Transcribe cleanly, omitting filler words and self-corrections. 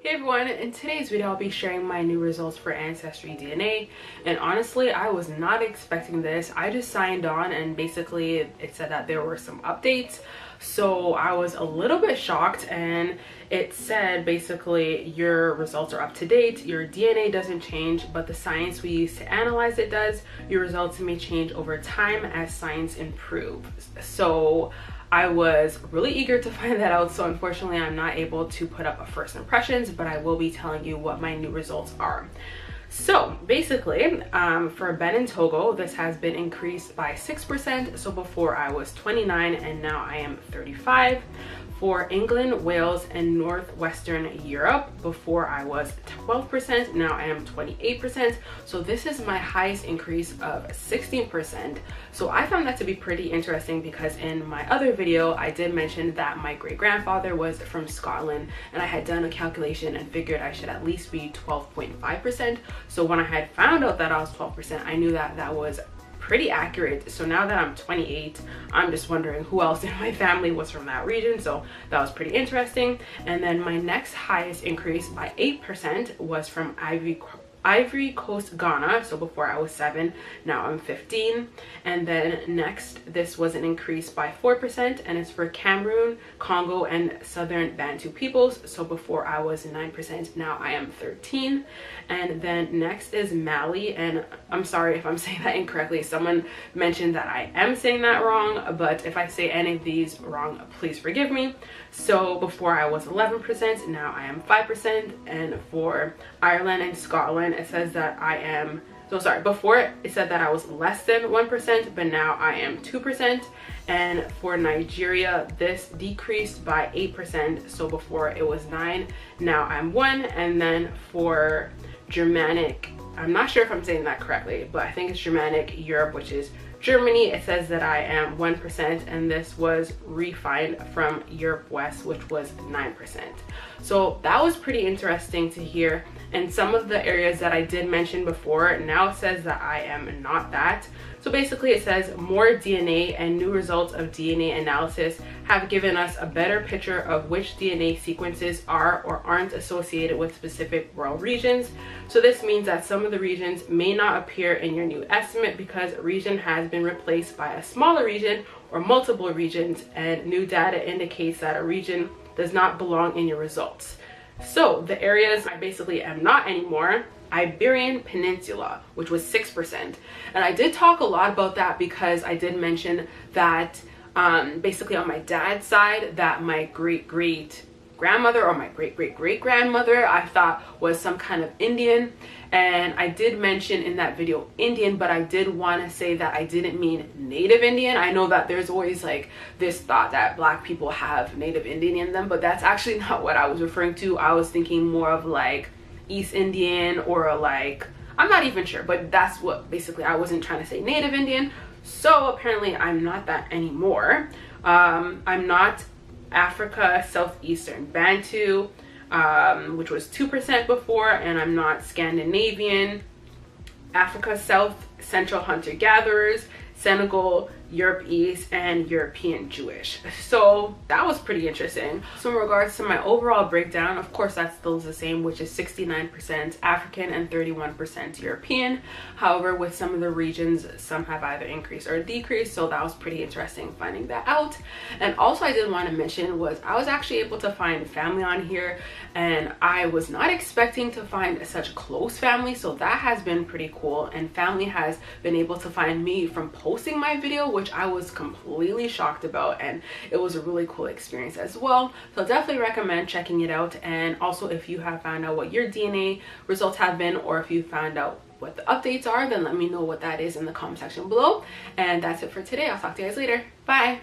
Hey everyone, in today's video I'll be sharing my new results for Ancestry DNA, and honestly I was not expecting this. I just signed on and basically it said that there were some updates, so I was a little bit shocked, and it said basically your results are up to date, your DNA doesn't change, but the science we use to analyze it does. Your results may change over time as science improves. So I was really eager to find that out, so unfortunately I'm not able to put up a first impressions, but I will be telling you what my new results are. So basically, for Benin Togo, this has been increased by 6%. So before I was 29 and now I am 35. For England, Wales, and Northwestern Europe, before I was 12%, now I am 28%. So this is my highest increase of 16%. So I found that to be pretty interesting because in my other video, I did mention that my great-grandfather was from Scotland, and I had done a calculation and figured I should at least be 12.5%. So when I had found out that I was 12%, I knew that that was pretty accurate. So now that I'm 28, I'm just wondering who else in my family was from that region, so that was pretty interesting. And then my next highest increase by 8% was from Ivory Coast, Ghana. So before I was 7, now I'm 15. And then next, this was an increase by 4%, and it's for Cameroon, Congo, and Southern Bantu peoples. So before I was 9%, now I am 13. And then next is Mali, and I'm sorry if I'm saying that incorrectly. Someone mentioned that I am saying that wrong, but if I say any of these wrong, please forgive me. So before I was 11%, now I am 5%. And for Ireland and Scotland, it says that I am, so sorry, before it said that I was less than 1%, but now I am 2%. And for Nigeria, this decreased by 8%. So before it was 9, now I'm 1. And then for Germanic, I'm not sure if I'm saying that correctly, but I think it's Germanic Europe, which is Germany, it says that I am 1%, and this was refined from Europe West, which was 9%. So that was pretty interesting to hear. And some of the areas that I did mention before, now it says that I am not that. So basically it says more DNA and new results of DNA analysis have given us a better picture of which DNA sequences are or aren't associated with specific world regions. So this means that some of the regions may not appear in your new estimate because a region has been replaced by a smaller region or multiple regions, and new data indicates that a region does not belong in your results. So the areas I basically am not anymore: Iberian Peninsula, which was 6%. And I did talk a lot about that because I did mention that basically on my dad's side, that my great-great-grandmother or my great-great-great-grandmother I thought was some kind of Indian. And I did mention in that video Indian, but I did want to say that I didn't mean Native Indian. I know that there's always like this thought that Black people have Native Indian in them, but that's actually not what I was referring to. I was thinking more of like East Indian, or like, I'm not even sure, but that's what basically I wasn't trying to say Native Indian. So apparently I'm not that anymore. I'm not Africa Southeastern Bantu, which was 2% before, and I'm not Scandinavian, Africa South Central Hunter-Gatherers, Senegal, Europe East, and European Jewish. So that was pretty interesting. So in regards to my overall breakdown, of course that still is the same, which is 69% African and 31% European. However, with some of the regions, some have either increased or decreased, so that was pretty interesting finding that out. And also I did want to mention was I was actually able to find family on here, and I was not expecting to find such close family, so that has been pretty cool. And family has been able to find me from posting my video, which I was completely shocked about, and it was a really cool experience as well. So definitely recommend checking it out. And also, if you have found out what your DNA results have been, or if you found out what the updates are, then let me know what that is in the comment section below. And that's it for today. I'll talk to you guys later. Bye.